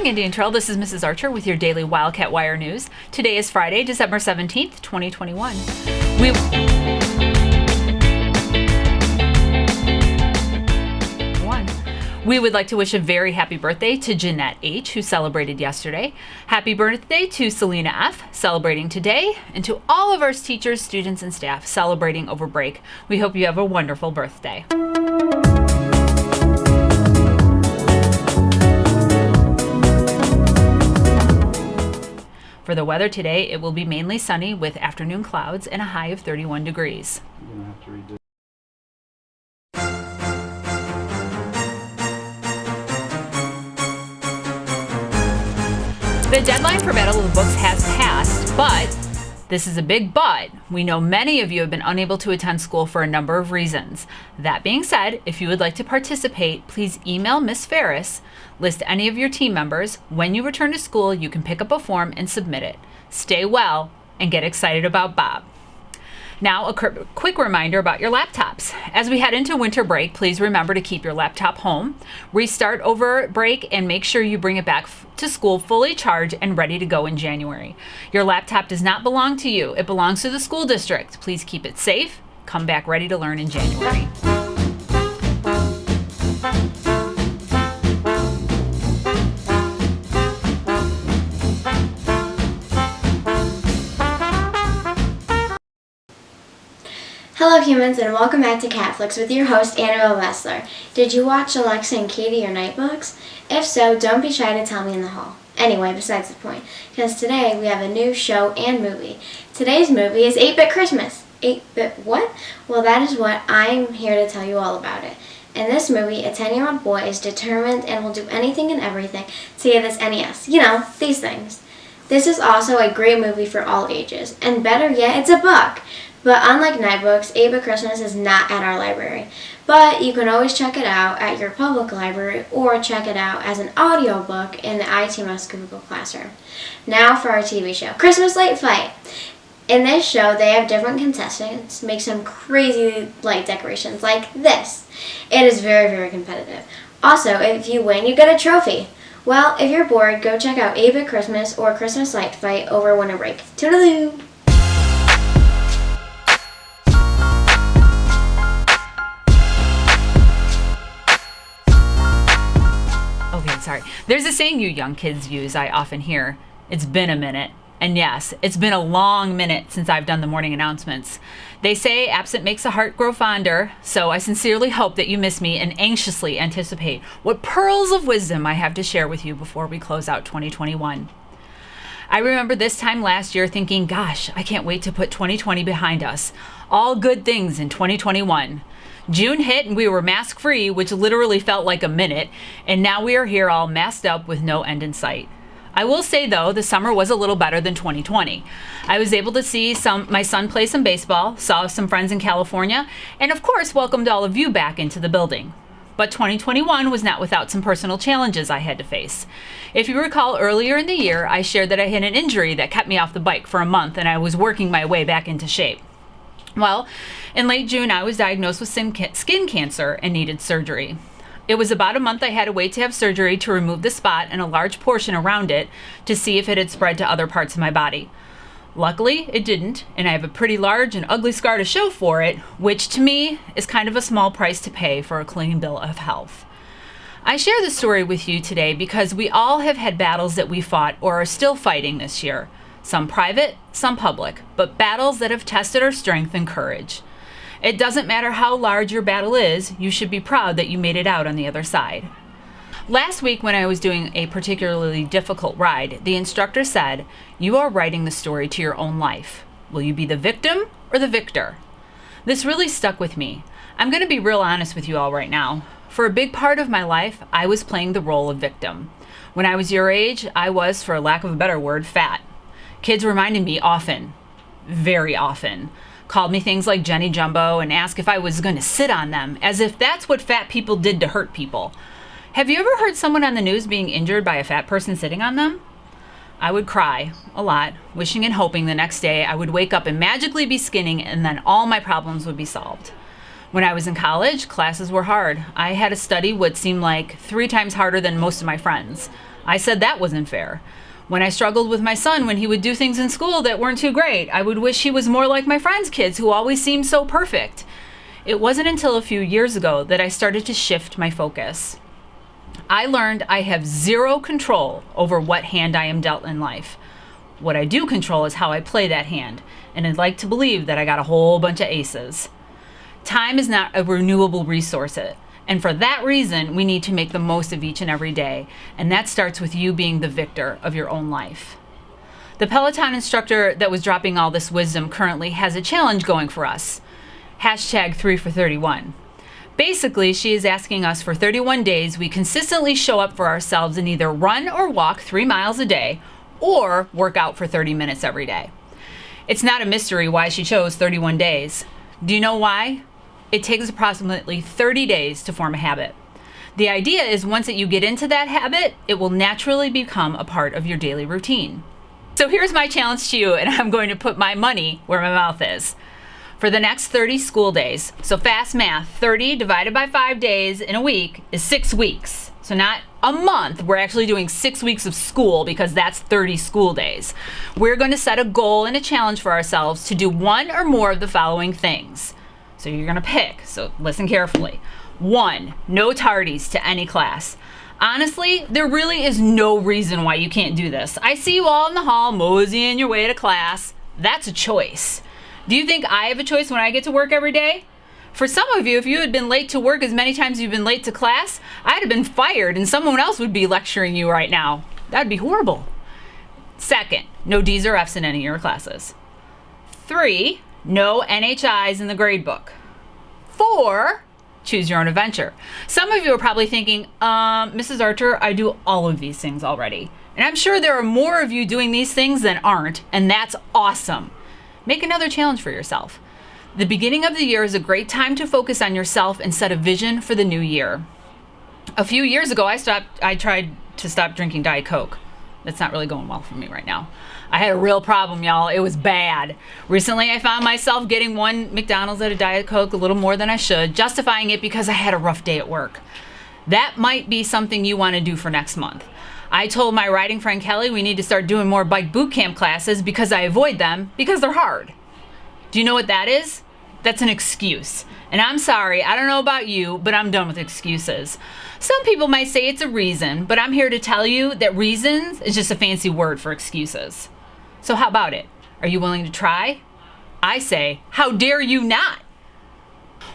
Indian Trail. This is Mrs. Archer with your daily Wildcat Wire news. Today is Friday, December 17th, 2021. We would like to wish a very happy birthday to Jeanette H., who celebrated yesterday. Happy birthday to Selena F., celebrating today, and to all of our teachers, students, and staff celebrating over break. We hope you have a wonderful birthday. For the weather today, it will be mainly sunny with afternoon clouds and a high of 31 degrees. You're gonna have to redo. The deadline for Battle of the Books has passed, but this is a big but. We know many of you have been unable to attend school for a number of reasons. That being said, if you would like to participate, please email Miss Ferris, list any of your team members. When you return to school, you can pick up a form and submit it. Stay well and get excited about Bob. Now, a quick reminder about your laptops. As we head into winter break, please remember to keep your laptop home, restart over break, and make sure you bring it back to school fully charged and ready to go in January. Your laptop does not belong to you. It belongs to the school district. Please keep it safe. Come back ready to learn in January. Hello humans and welcome back to Catflix with your host Annabelle Wessler. Did you watch Alexa and Katie or Night Books? If so, don't be shy to tell me in the hall. Anyway, besides the point, because today we have a new show and movie. Today's movie is 8-Bit Christmas. 8-Bit what? Well, that is what I'm here to tell you all about it. In this movie, a 10-year-old boy is determined and will do anything and everything to get this NES. You know, these things. This is also a great movie for all ages, and better yet, it's a book. But unlike Night Books, 8-Bit Christmas is not at our library. But you can always check it out at your public library or check it out as an audiobook in the ITMS Google Classroom. Now for our TV show, Christmas Light Fight. In this show, they have different contestants make some crazy light decorations like this. It is very, very competitive. Also, if you win, you get a trophy. Well, if you're bored, go check out 8-Bit Christmas or Christmas Light Fight over winter break. Toodaloo! Okay, sorry. There's a saying you young kids use I often hear. It's been a minute. And yes, it's been a long minute since I've done the morning announcements. They say absent makes a heart grow fonder, so I sincerely hope that you miss me and anxiously anticipate what pearls of wisdom I have to share with you before we close out 2021. I remember this time last year thinking, gosh, I can't wait to put 2020 behind us. All good things in 2021. June hit and we were mask-free, which literally felt like a minute, and now we are here all masked up with no end in sight. I will say, though, the summer was a little better than 2020. I was able to see my son play some baseball, saw some friends in California, and of course welcomed all of you back into the building. But 2021 was not without some personal challenges I had to face. If you recall, earlier in the year, I shared that I had an injury that kept me off the bike for a month and I was working my way back into shape. Well, in late June, I was diagnosed with skin cancer and needed surgery. It was about a month I had to wait to have surgery to remove the spot and a large portion around it to see if it had spread to other parts of my body. Luckily, it didn't, and I have a pretty large and ugly scar to show for it, which to me is kind of a small price to pay for a clean bill of health. I share this story with you today because we all have had battles that we fought or are still fighting this year. Some private, some public, but battles that have tested our strength and courage. It doesn't matter how large your battle is, you should be proud that you made it out on the other side. Last week when I was doing a particularly difficult ride, the instructor said, "You are writing the story to your own life. Will you be the victim or the victor?" This really stuck with me. I'm going to be real honest with you all right now. For a big part of my life, I was playing the role of victim. When I was your age, I was, for lack of a better word, fat. Kids reminded me often, very often, called me things like Jenny Jumbo and asked if I was going to sit on them, as if that's what fat people did to hurt people. Have you ever heard someone on the news being injured by a fat person sitting on them? I would cry a lot, wishing and hoping the next day I would wake up and magically be skinning and then all my problems would be solved. When I was in college, classes were hard. I had to study what seemed like 3 times harder than most of my friends. I said that wasn't fair. When I struggled with my son when he would do things in school that weren't too great, I would wish he was more like my friends' kids who always seemed so perfect. It wasn't until a few years ago that I started to shift my focus. I learned I have zero control over what hand I am dealt in life. What I do control is how I play that hand, and I'd like to believe that I got a whole bunch of aces. Time is not a renewable resource, and for that reason, we need to make the most of each and every day, and that starts with you being the victor of your own life. The Peloton instructor that was dropping all this wisdom currently has a challenge going for us. Hashtag 3 for 31. Basically, she is asking us for 31 days we consistently show up for ourselves and either run or walk 3 miles a day or work out for 30 minutes every day. It's not a mystery why she chose 31 days. Do you know why? It takes approximately 30 days to form a habit. The idea is once that you get into that habit, it will naturally become a part of your daily routine. So here's my challenge to you, and I'm going to put my money where my mouth is. For the next 30 school days, so fast math, 30 divided by 5 days in a week is 6 weeks. So not a month, we're actually doing 6 weeks of school because that's 30 school days. We're going to set a goal and a challenge for ourselves to do one or more of the following things. So you're going to pick, so listen carefully. 1, no tardies to any class. Honestly, there really is no reason why you can't do this. I see you all in the hall moseying your way to class. That's a choice. Do you think I have a choice when I get to work every day? For some of you, if you had been late to work as many times as you've been late to class, I'd have been fired and someone else would be lecturing you right now. That'd be horrible. 2nd, no D's or F's in any of your classes. 3, no NHIs in the grade book. 4, choose your own adventure. Some of you are probably thinking, Mrs. Archer, I do all of these things already. And I'm sure there are more of you doing these things than aren't, and that's awesome. Make another challenge for yourself. The beginning of the year is a great time to focus on yourself and set a vision for the new year. A few years ago, I tried to stop drinking Diet Coke. That's not really going well for me right now. I had a real problem, y'all. It was bad. Recently, I found myself getting one McDonald's at a Diet Coke a little more than I should, justifying it because I had a rough day at work. That might be something you want to do for next month. I told my riding friend Kelly we need to start doing more bike boot camp classes because I avoid them because they're hard. Do you know what that is? That's an excuse. And I'm sorry, I don't know about you, but I'm done with excuses. Some people might say it's a reason, but I'm here to tell you that reasons is just a fancy word for excuses. So how about it? Are you willing to try? I say, how dare you not?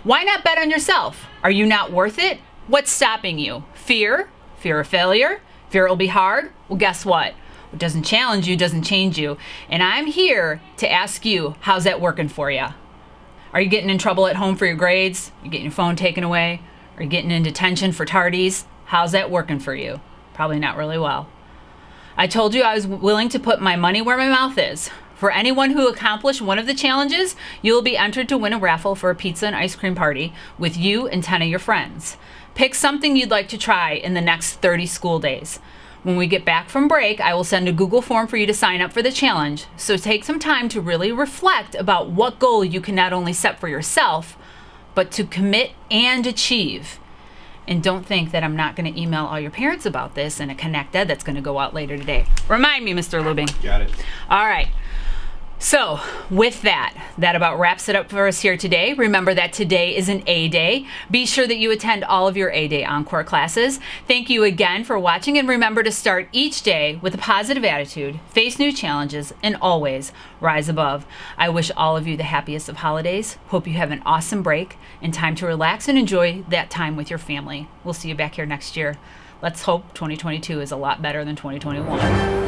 Why not bet on yourself? Are you not worth it? What's stopping you? Fear? Fear of failure? Fear it'll be hard? Well, guess what? What doesn't challenge you doesn't change you. And I'm here to ask you, how's that working for you? Are you getting in trouble at home for your grades? You getting your phone taken away? Are you getting in detention for tardies? How's that working for you? Probably not really well. I told you I was willing to put my money where my mouth is. For anyone who accomplished one of the challenges, you will be entered to win a raffle for a pizza and ice cream party with you and 10 of your friends. Pick something you'd like to try in the next 30 school days. When we get back from break, I will send a Google form for you to sign up for the challenge. So take some time to really reflect about what goal you can not only set for yourself, but to commit and achieve. And don't think that I'm not going to email all your parents about this in a Connect Ed that's going to go out later today. Remind me, Mr. Lubing. Got it. All right. So with that about wraps it up for us here today. Remember that today is an A Day. Be sure that you attend all of your A Day Encore classes. Thank you again for watching, and remember to start each day with a positive attitude, face new challenges, and always rise above. I wish all of you the happiest of holidays. Hope you have an awesome break and time to relax and enjoy that time with your family. We'll see you back here next year. Let's hope 2022 is a lot better than 2021.